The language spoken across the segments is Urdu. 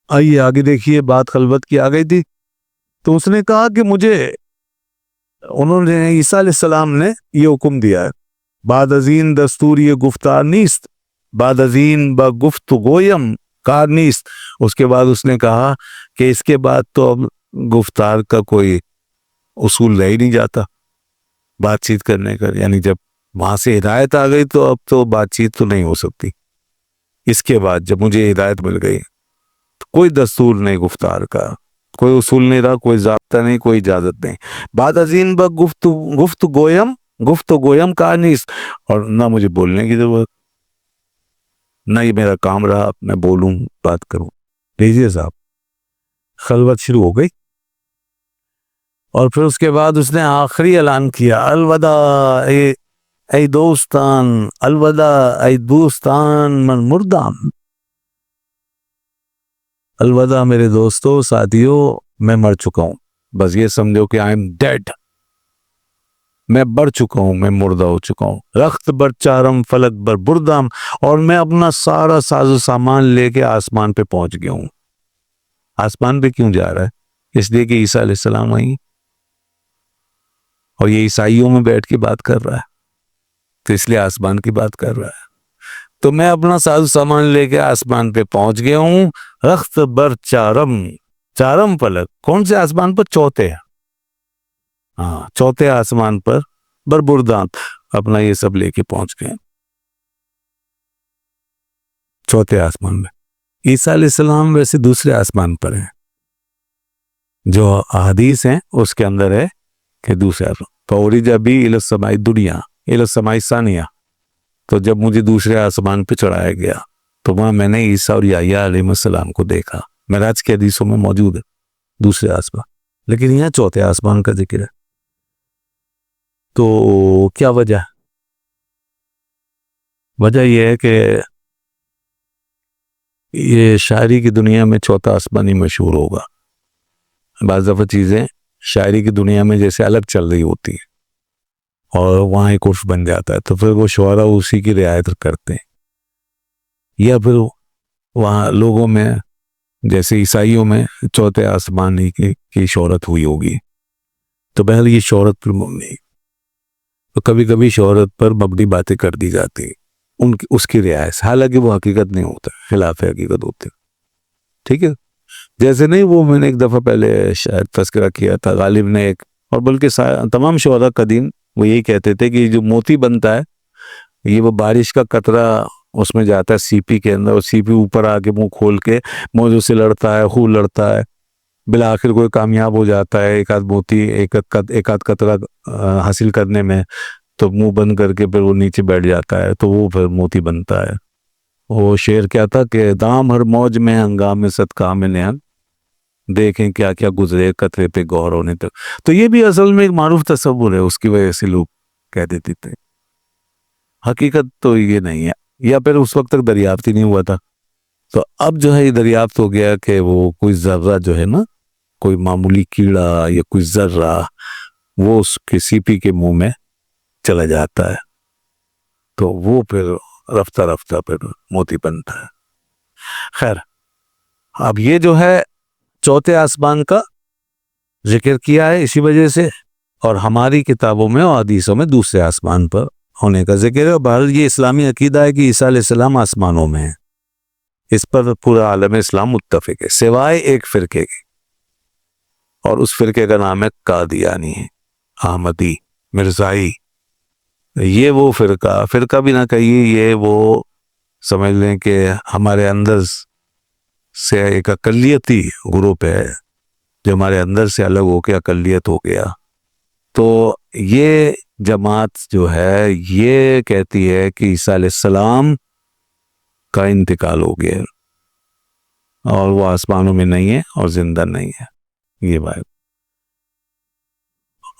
آئیے آگے دیکھیے، بات خلوت کی آ گئی تھی، تو اس نے کہا کہ انہوں نے عیسیٰ علیہ السلام نے یہ حکم دیا ہے، بعد ازین دستور یہ گفتار نیست، بعد ازین با گفت گویم کار نیست۔ اس کے بعد اس نے کہا کہ اس کے بعد تو اب گفتار کا کوئی اصول رہ ہی نہیں جاتا بات چیت کرنے کا، یعنی جب وہاں سے ہدایت آ گئی تو اب تو بات چیت تو نہیں ہو سکتی۔ اس کے بعد جب مجھے ہدایت مل گئی تو کوئی دستور نہیں گفتار کا، کوئی اصول نہیں رہا، کوئی ضابطہ نہیں، کوئی اجازت نہیں۔ بعد ازین با گفت گویم کہا نہیں، اور نہ مجھے بولنے کی ضرورت، نہ یہ میرا کام رہا میں بولوں بات کروں۔ لیجیے صاحب، خلوت شروع ہو گئی، اور پھر اس کے بعد اس نے آخری اعلان کیا، الوداع ای دوستان، الوداع ای دوستان من مردام، الوداع میرے دوستو، ساتھیو، میں مر چکا ہوں، بس یہ سمجھو کہ آئی ایم ڈیڈ، میں بڑھ چکا ہوں، میں مردہ ہو چکا ہوں۔ رخت بر چارم فلک بر بردام، اور میں اپنا سارا ساز و سامان لے کے آسمان پہ پہنچ گیا ہوں۔ آسمان پہ کیوں جا رہا ہے؟ اس لیے کہ عیسیٰ علیہ السلام آئیں، اور یہ عیسائیوں میں بیٹھ کے بات کر رہا ہے، تو اس لیے آسمان کی بات کر رہا ہے۔ تو میں اپنا ساز و سامان لے کے آسمان پہ پہنچ گیا ہوں۔ رخت بر چارم فلک، کون سے آسمان پر؟ چوتھے، ہاں چوتھے آسمان پر، بر بردام، اپنا یہ سب لے کے پہنچ گئے چوتھے آسمان میں۔ عیسیٰ علیہ السلام ویسے دوسرے آسمان پر ہیں، جو احادیث ہیں اس کے اندر ہے کہ دوسرے آسمان، فَأُرِجَ بِی إِلَى السَّمَاءِ الدُّنْيَا إِلَى السَّمَاءِ الثَّانِيَةِ، تو جب مجھے دوسرے آسمان پہ چڑھایا گیا تو وہاں میں نے عیسیٰ اور یحییٰ علیہ السلام کو دیکھا۔ معراج کی حدیثوں میں موجود ہے دوسرے آسمان، لیکن یہاں چوتھے آسمان کا ذکر ہے۔ تو کیا وجہ؟ وجہ یہ ہے کہ یہ شاعری کی دنیا میں چوتھا آسمان ہی مشہور ہوگا۔ بعض دفعہ چیزیں شاعری کی دنیا میں جیسے الگ چل رہی ہوتی ہیں اور وہاں ایک عرف بن جاتا ہے، تو پھر وہ شعراء اسی کی رعایت کرتے ہیں، یا پھر وہاں لوگوں میں جیسے عیسائیوں میں چوتھے آسمان کی شہرت ہوئی ہوگی، تو بہرحال یہ شہرت پر مبنی، تو کبھی کبھی شہرت پر مبنی باتیں کر دی جاتی اس کی رعایت، حالانکہ وہ حقیقت نہیں ہوتا، خلاف حقیقت ہوتے، ٹھیک ہے۔ جیسے نہیں، وہ میں نے ایک دفعہ پہلے شاید تذکرہ کیا تھا، غالب نے ایک، اور بلکہ تمام شعراء قدیم وہ یہی کہتے تھے کہ جو موتی بنتا ہے یہ وہ بارش کا قطرہ اس میں جاتا ہے سیپی کے اندر، اور سیپی اوپر آ کے منہ کھول کے موجوں سے لڑتا ہے، خوب لڑتا ہے، بالآخر کوئی کامیاب ہو جاتا ہے ایک آدھ موتی، ایک آدھ قطرہ حاصل کرنے میں، تو منہ بند کر کے پھر وہ نیچے بیٹھ جاتا ہے، تو وہ پھر موتی بنتا ہے۔ وہ شعر کیا تھا کہ دام ہر موج میں ہنگام صد کام نہن، دیکھیں کیا کیا گزرے قطرے پہ غور ہونے تک۔ تو یہ بھی اصل میں ایک معروف تصور ہے، اس کی وجہ سے لوگ کہہ دیتے تھے، حقیقت تو یہ نہیں ہے، یا پھر اس وقت تک دریافت ہی نہیں ہوا تھا۔ تو اب جو ہے یہ دریافت ہو گیا کہ وہ کوئی ذرہ جو ہے نا، کوئی معمولی کیڑا یا کوئی ذرہ، وہ اس کے سیپی کے منہ میں چلا جاتا ہے، تو وہ پھر رفتہ رفتہ پھر موتی بنتا ہے۔ خیر، اب یہ جو ہے چوتھے آسمان کا ذکر کیا ہے اسی وجہ سے، اور ہماری کتابوں میں اور حدیثوں میں دوسرے آسمان پر ہونے کا ذکر ہے۔ بہرحال یہ اسلامی عقیدہ ہے کہ عیسیٰ علیہ السلام آسمانوں میں ہیں، اس پر پورا عالم اسلام متفق ہے سوائے ایک فرقے کے، اور اس فرقے کا نام ہے قادیانی، احمدی، مرزائی۔ یہ وہ فرقہ بھی نہ کہیے، یہ وہ سمجھ لیں کہ ہمارے اندر سے ایک اقلیتی گروپ ہے، جو ہمارے اندر سے الگ ہو کے اقلیت ہو گیا۔ تو یہ جماعت جو ہے یہ کہتی ہے کہ عیسیٰ علیہ السلام کا انتقال ہو گیا اور وہ آسمانوں میں نہیں ہے اور زندہ نہیں ہے، یہ بات۔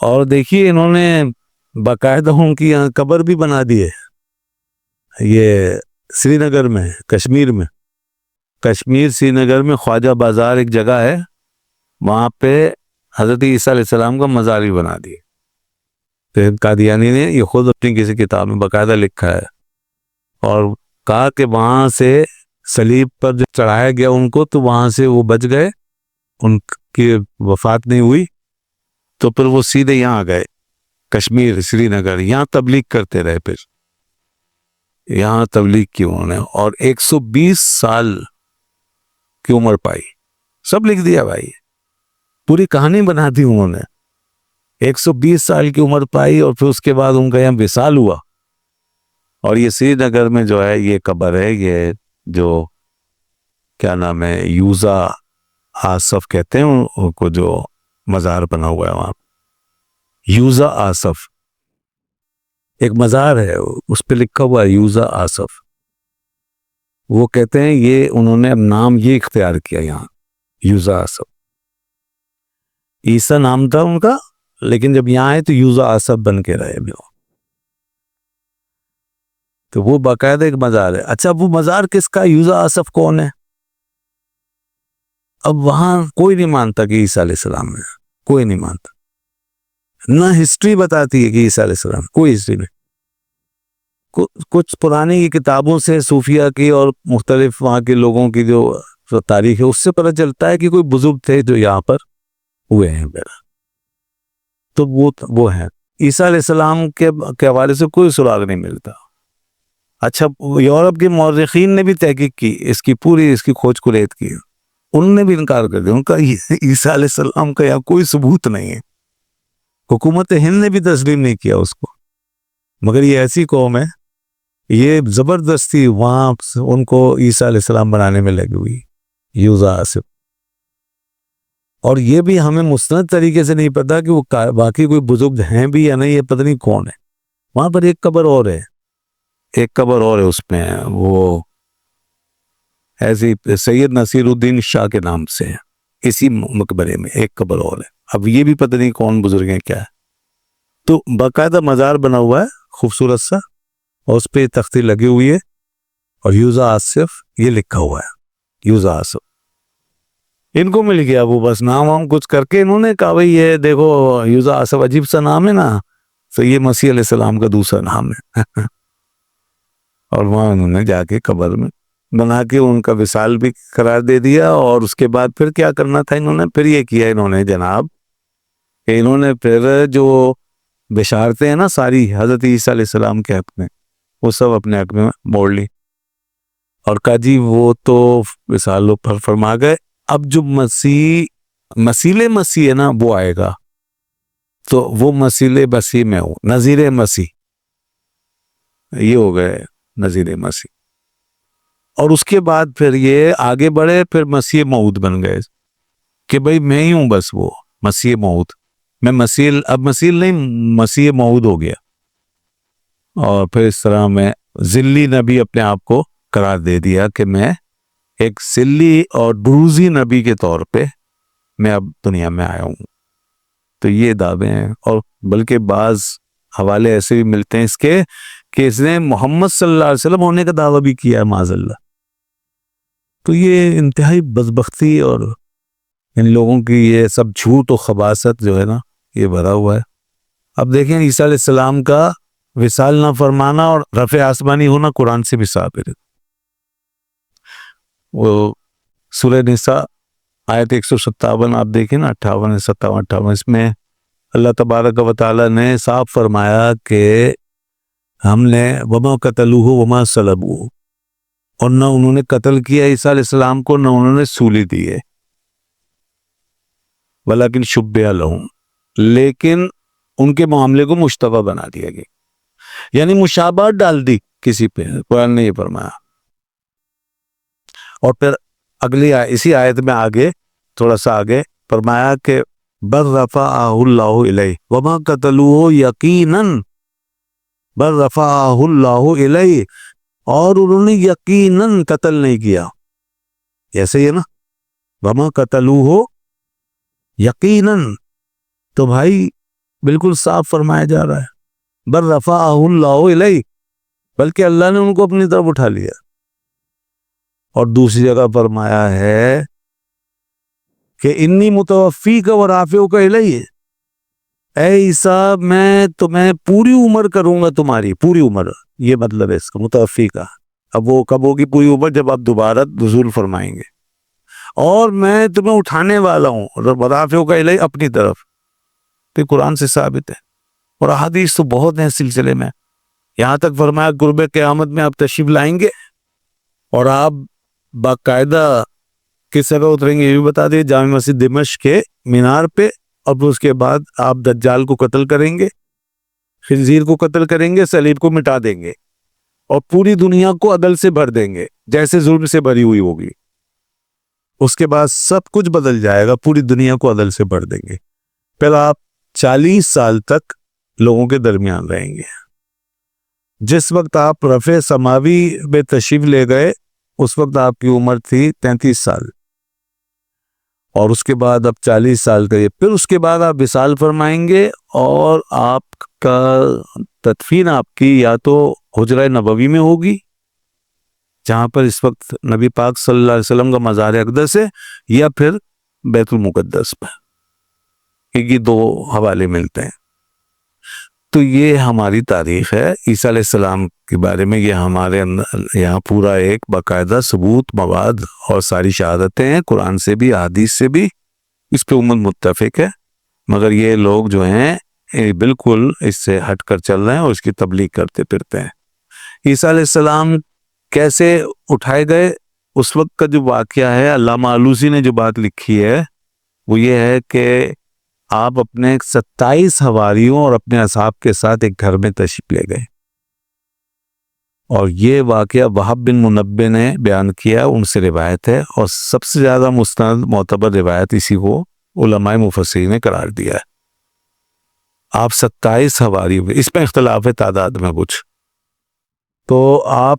اور دیکھیے انہوں نے باقاعدہ ان کی یہاں قبر بھی بنا دی ہے، یہ سری نگر میں، کشمیر سری نگر میں خواجہ بازار ایک جگہ ہے، وہاں پہ حضرت عیسیٰ علیہ السلام کا مزار بھی بنا دیے۔ تو قادیانی نے یہ خود اپنی کسی کتاب میں باقاعدہ لکھا ہے، اور کہا کہ وہاں سے صلیب پر جب چڑھایا گیا ان کو تو وہاں سے وہ بچ گئے، ان کی وفات نہیں ہوئی، تو پھر وہ سیدھے یہاں آ گئے کشمیر، سری نگر، یہاں تبلیغ کرتے رہے، پھر یہاں تبلیغ کی انہوں نے، اور 120 سال کی عمر پائی. سب لکھ دیا بھائی، پوری کہانی بنا دی انہوں نے. 120 سال کی عمر پائی اور پھر اس کے بعد ان کا یہاں وصال ہوا. اور یہ سری نگر میں جو ہے یہ قبر ہے، یہ جو کیا نام ہے، یوزا آصف کہتے ہیں ان کو، جو مزار بنا ہوا ہے وہاں، یوزا آصف ایک مزار ہے، اس پہ لکھا ہوا ہے یوزا آصف. وہ کہتے ہیں یہ انہوں نے اب نام یہ اختیار کیا یہاں، یوزا آصف. عیسیٰ نام تھا ان کا، لیکن جب یہاں آئے تو یوزا آصف بن کے رہے بھی. تو وہ باقاعدہ ایک مزار ہے. اچھا وہ مزار کس کا، یوزا آصف کون ہے؟ اب وہاں کوئی نہیں مانتا کہ عیسیٰ علیہ السلام ہے، کوئی نہیں مانتا. نہ ہسٹری بتاتی ہے کہ عیسیٰ علیہ السلام، کوئی ہسٹری نہیں. کچھ پرانی کتابوں سے، صوفیہ کی اور مختلف وہاں کے لوگوں کی جو تاریخ ہے، اس سے پتہ چلتا ہے کہ کوئی بزرگ تھے جو یہاں پر ہوئے ہیں میرا. تو وہ ہیں. عیسیٰ علیہ السلام کے حوالے سے کوئی سراغ نہیں ملتا. اچھا یورپ کے مورخین نے بھی تحقیق کی، اس کی پوری اس کی کھوج کریت کی، انہوں نے بھی انکار کر دیا. ان کا عیسیٰ علیہ السلام کا یہاں کوئی ثبوت نہیں ہے. حکومت ہند نے بھی تسلیم نہیں کیا اس کو. مگر یہ ایسی قوم ہے، یہ زبردستی وہاں ان کو عیسیٰ علیہ السلام بنانے میں لگی ہوئی، یوزا آصف. اور یہ بھی ہمیں مستند طریقے سے نہیں پتا کہ وہ باقی کوئی بزرگ ہیں بھی یا نہیں، یہ پتہ نہیں کون ہے. وہاں پر ایک قبر اور ہے، ایک قبر اور ہے، اس میں وہ ایسی سید نصیر الدین شاہ کے نام سے ہے، اسی مقبرے میں ایک قبر اور ہے. اب یہ بھی پتہ نہیں کون بزرگ ہیں کیا ہے. تو باقاعدہ مزار بنا ہوا ہے خوبصورت سا، اور اس پہ تختی لگی ہوئی ہے، اور یوزا آصف یہ لکھا ہوا ہے، یوزا آصف. ان کو مل گیا وہ، بس نام وام کچھ کر کے انہوں نے کہا بھئی یہ دیکھو یوزا آصف عجیب سا نام ہے نا، تو یہ مسیح علیہ السلام کا دوسرا نام ہے. اور وہاں انہوں نے جا کے قبر میں بنا کے ان کا وصال بھی قرار دے دیا. اور اس کے بعد پھر کیا کرنا تھا انہوں نے، پھر یہ کیا انہوں نے جناب کہ انہوں نے پھر جو بشارتیں ہیں نا ساری حضرت عیسیٰ علیہ السلام کے حق میں، وہ سب اپنے حق میں موڑ لی، اور کہا جی وہ تو وصال پر فرما گئے. اب جو مسیل مسیح ہے نا وہ آئے گا، تو وہ مسیل مسیح میں ہو، نذیر مسیح یہ ہو گئے، نذیر مسیح. اور اس کے بعد پھر یہ آگے بڑھے، پھر مسیح موعود بن گئے کہ بھئی میں ہی ہوں بس وہ مسیح موعود. میں اب مسیح نہیں، مسیح موعود ہو گیا. اور پھر اس طرح میں ذلی نبی اپنے آپ کو قرار دے دیا کہ میں ایک ذلی اور بروزی نبی کے طور پہ میں اب دنیا میں آیا ہوں. تو یہ دعوے ہیں، اور بلکہ بعض حوالے ایسے بھی ملتے ہیں اس کے کہ اس نے محمد صلی اللہ علیہ وسلم ہونے کا دعویٰ بھی کیا ہے معاذ اللہ. تو یہ انتہائی بدبختی اور ان لوگوں کی یہ سب جھوٹ و خباثت جو ہے نا یہ بھرا ہوا ہے. اب دیکھیں عیسیٰ علیہ السلام کا وصال نہ فرمانا اور رفع آسمانی ہونا قرآن سے بھی ثابت ہے. وہ سورہ نساء آیت 157 آپ دیکھیں نا، 58 57 58، اس میں اللہ تبارک و تعالی نے صاف فرمایا کہ ہم نے وما قتلوہ وما صلبوہ، اور نہ انہوں نے قتل کیا عیسیٰ علیہ السلام کو، نہ انہوں نے سولی دی ہے، ولیکن شبہ لہم، لیکن ان کے معاملے کو مشتبہ بنا دیا گیا، یعنی مشابہت ڈال دی کسی پہ. قرآن نے یہ فرمایا. اور پھر اگلی اسی آیت میں آگے تھوڑا سا آگے فرمایا کہ بل رفعہ اللہ الیہ وما قتلوہ یقیناً، بل رفعہ اللہ الیہ، اور انہوں نے یقیناً قتل نہیں کیا. ایسے ہی ہے نا، وما قتلوہ یقیناً، تو بھائی بالکل صاف فرمایا جا رہا ہے بل رفعہ اللہ الیہ، بلکہ اللہ نے ان کو اپنی طرف اٹھا لیا. اور دوسری جگہ فرمایا ہے کہ انی متوفیک و رافعک الیہ، اے عیسیٰ میں تمہیں پوری عمر کروں گا، تمہاری پوری عمر، یہ مطلب ہے اس کا متوفی کا، اب وہ کب ہوگی پوری عمر؟ جب آپ دوبارہ نزول فرمائیں گے، اور میں تمہیں اٹھانے والا ہوں، رافعک الی اپنی طرف. تو قرآن سے ثابت ہے، اور احادیث تو بہت ہیں سلسلے میں. یہاں تک فرمایا قرب قیامت میں آپ تشریف لائیں گے اور آپ باقاعدہ کس جگہ اتریں گے یہ بھی بتا دیں، جامع مسجد دمشق کے مینار پہ. اور اس کے بعد آپ دجال کو قتل کریں گے، خنزیر کو قتل کریں گے، صلیب کو مٹا دیں گے، اور پوری دنیا کو عدل سے بھر دیں گے جیسے ظلم سے بھری ہوئی ہوگی. اس کے بعد سب کچھ بدل جائے گا، پوری دنیا کو عدل سے بھر دیں گے. پھر آپ 40 سال تک لوگوں کے درمیان رہیں گے. جس وقت آپ رفع سماوی میں تشریف لے گئے اس وقت آپ کی عمر تھی 33 سال، اور اس کے بعد اب 40 سال کا یہ. پھر اس کے بعد آپ وصال فرمائیں گے، اور آپ کا تدفین آپ کی یا تو حجرہ نبوی میں ہوگی جہاں پر اس وقت نبی پاک صلی اللہ علیہ وسلم کا مزار اقدس ہے، یا پھر بیت المقدس پر. یہ دو حوالے ملتے ہیں. تو یہ ہماری تاریخ ہے عیسیٰ علیہ السلام کے بارے میں. یہ ہمارے اندر یہاں پورا ایک باقاعدہ ثبوت مواد اور ساری شہادتیں ہیں، قرآن سے بھی حدیث سے بھی. اس پہ امت متفق ہے، مگر یہ لوگ جو ہیں بالکل اس سے ہٹ کر چل رہے ہیں اور اس کی تبلیغ کرتے پھرتے ہیں. عیسیٰ علیہ السلام کیسے اٹھائے گئے؟ اس وقت کا جو واقعہ ہے، علامہ آلوسی نے جو بات لکھی ہے وہ یہ ہے کہ آپ اپنے 27 حواریوں اور اپنے اصحاب کے ساتھ ایک گھر میں تشریف لے گئے، اور یہ واقعہ وہب بن منبہ نے بیان کیا، ان سے روایت ہے، اور سب سے زیادہ مستند معتبر روایت اسی کو علماء مفسرین نے قرار دیا ہے. آپ 27 حواری ہوئے، اس میں اختلاف ہے تعداد میں کچھ. تو آپ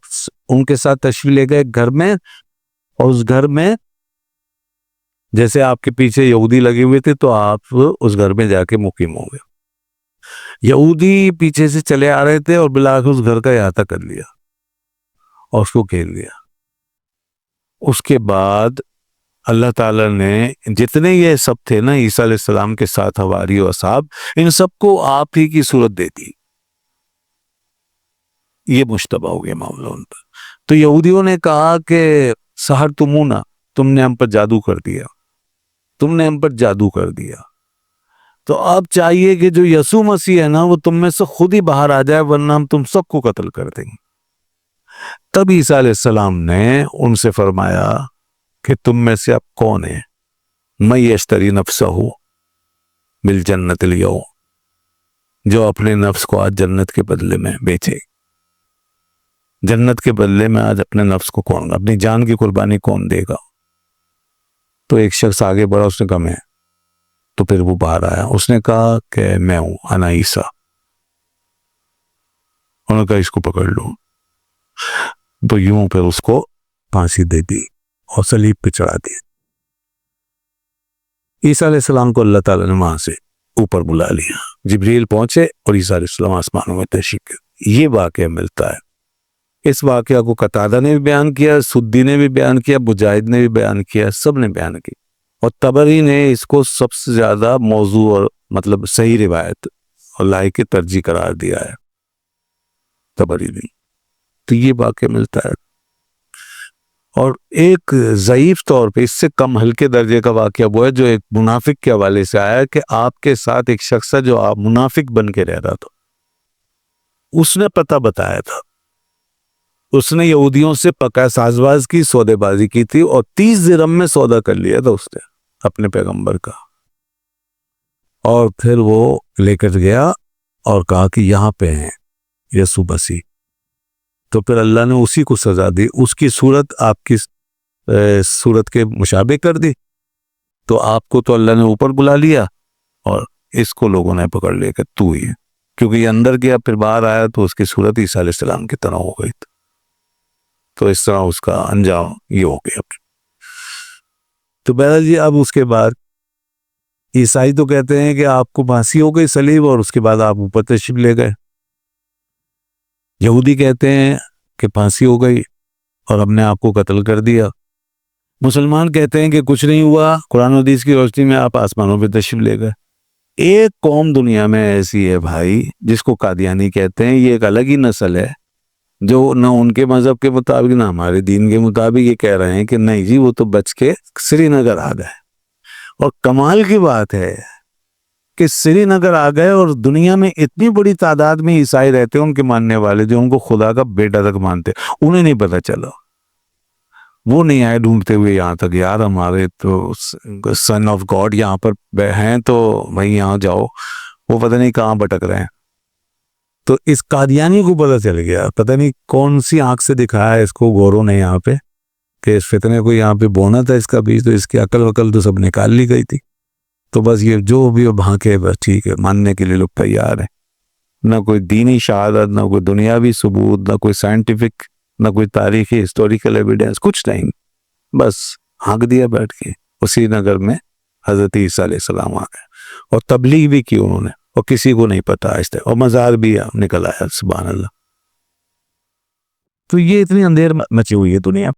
ان کے ساتھ تشریف لے گئے گھر میں، اور اس گھر میں جیسے آپ کے پیچھے یہودی لگے ہوئے تھے تو آپ اس گھر میں جا کے مقیم ہو گئے. یہودی پیچھے سے چلے آ رہے تھے اور بالآخر اس گھر کا احاطہ کر لیا اور اس کو گھیر لیا. اس کے بعد اللہ تعالیٰ نے جتنے یہ سب تھے نا عیسیٰ علیہ السلام کے ساتھ حواری و اصحاب، ان سب کو آپ ہی کی صورت دے دی. یہ مشتبہ ہو گیا معاملہ ان پر. تو یہودیوں نے کہا کہ سحرتمونا، تم نے ہم پر جادو کر دیا، تم نے ہم پر جادو کر دیا. تو اب چاہیے کہ جو یسوع مسیح ہے نا وہ تم میں سے خود ہی باہر آ جائے، ورنہ ہم تم سب کو قتل کر دیں گے. تب عیسیٰ علیہ السلام نے ان سے فرمایا کہ تم میں سے اب کون ہے من یشتری نفسہ بالجنت اليوم، جو اپنے نفس کو آج جنت کے بدلے میں بیچے. جنت کے بدلے میں آج اپنے نفس کو کون، اپنی جان کی قربانی کون دے گا؟ تو ایک شخص آگے بڑھا، اس نے کہا میں. تو پھر وہ باہر آیا، اس نے کہا کہ میں ہوں، انا عیسیٰ. انہوں نے کہا اس کو پکڑ لو. تو یوں پھر اس کو پھانسی دے دی اور صلیب پہ چڑھا دیا. عیسیٰ علیہ السلام کو اللہ تعالیٰ نے وہاں سے اوپر بلا لیا، جبریل پہنچے اور عیسیٰ علیہ السلام آسمانوں میں تشریف لے. یہ واقعہ ملتا ہے. اس واقعہ کو قتادہ نے بھی بیان کیا، سدی نے بھی بیان کیا، مجاہد نے بھی بیان کیا، سب نے بیان کی. اور طبری نے اس کو سب سے زیادہ موضوع اور مطلب صحیح روایت اور لائق ترجیح قرار دیا ہے طبری نے. تو یہ واقعہ ملتا ہے. اور ایک ضعیف طور پہ اس سے کم ہلکے درجے کا واقعہ وہ ہے جو ایک منافق کے حوالے سے آیا کہ آپ کے ساتھ ایک شخص ہے جو آپ منافق بن کے رہ رہا تھا. اس نے پتہ بتایا تھا، اس نے یہودیوں سے پکا ساز باز کی، سودے بازی کی تھی، اور 30 درہم میں سودا کر لیا تھا اس نے اپنے پیغمبر کا. اور پھر وہ لے کر گیا اور کہا کہ یہاں پہ ہیں یسوع مسیح. تو پھر اللہ نے اسی کو سزا دی، اس کی صورت آپ کی صورت کے مشابہ کر دی. تو آپ کو تو اللہ نے اوپر بلا لیا اور اس کو لوگوں نے پکڑ لیا کہ تو ہی ہے، کیونکہ یہ اندر گیا پھر باہر آیا تو اس کی صورت عیسیٰ علیہ السلام کی طرح ہو گئی. تو اس طرح اس کا انجام یہ ہو گیا. تو بہرحال جی اب اس کے بعد عیسائی تو کہتے ہیں کہ آپ کو پھانسی ہو گئی صلیب اور اس کے بعد آپ اوپر تشریف لے گئے. یہودی کہتے ہیں کہ پھانسی ہو گئی اور ہم نے آپ کو قتل کر دیا. مسلمان کہتے ہیں کہ کچھ نہیں ہوا، قرآن و حدیث کی روشنی میں آپ آسمانوں پہ تشریف لے گئے. ایک قوم دنیا میں ایسی ہے بھائی جس کو قادیانی کہتے ہیں. یہ ایک الگ ہی نسل ہے جو نہ ان کے مذہب کے مطابق نہ ہمارے دین کے مطابق یہ کہہ رہے ہیں کہ نہیں جی وہ تو بچ کے سری نگر آ گئے. اور کمال کی بات ہے کہ سری نگر آ گئے اور دنیا میں اتنی بڑی تعداد میں عیسائی رہتے ہیں ان کے ماننے والے جو ان کو خدا کا بیٹا تک مانتے, انہیں نہیں پتہ چلا. وہ نہیں آئے ڈھونڈتے ہوئے یہاں تک, یار ہمارے تو سن آف گاڈ یہاں پر ہیں تو بھائی یہاں جاؤ, وہ پتہ نہیں کہاں بھٹک رہے ہیں. تو اس قادیانی کو پتہ چل گیا, پتہ نہیں کون سی آنکھ سے دکھایا اس کو گورو نے یہاں پہ کہ اس فتنے کو یہاں پہ بونا تھا اس کا بیج, تو اس کی عقل وقل تو سب نکال لی گئی تھی. تو بس یہ جو بھی بھانکے بس ٹھیک ہے, ماننے کے لیے لوگ تیار ہیں. نہ کوئی دینی شہادت, نہ کوئی دنیاوی ثبوت, نہ کوئی سائنٹیفک, نہ کوئی تاریخی ہسٹوریکل ایویڈنس, کچھ نہیں. بس ہانک دیا بیٹھ کے. اسی نگر میں حضرت عیسیٰ علیہ السلام آ گئے اور تبلیغ بھی کی انہوں نے, اور کسی کو نہیں پتا آج تک, اور مزار بھی نکل آیا. سبحان اللہ. تو یہ اتنی اندھیر مچی ہوئی ہے دنیا.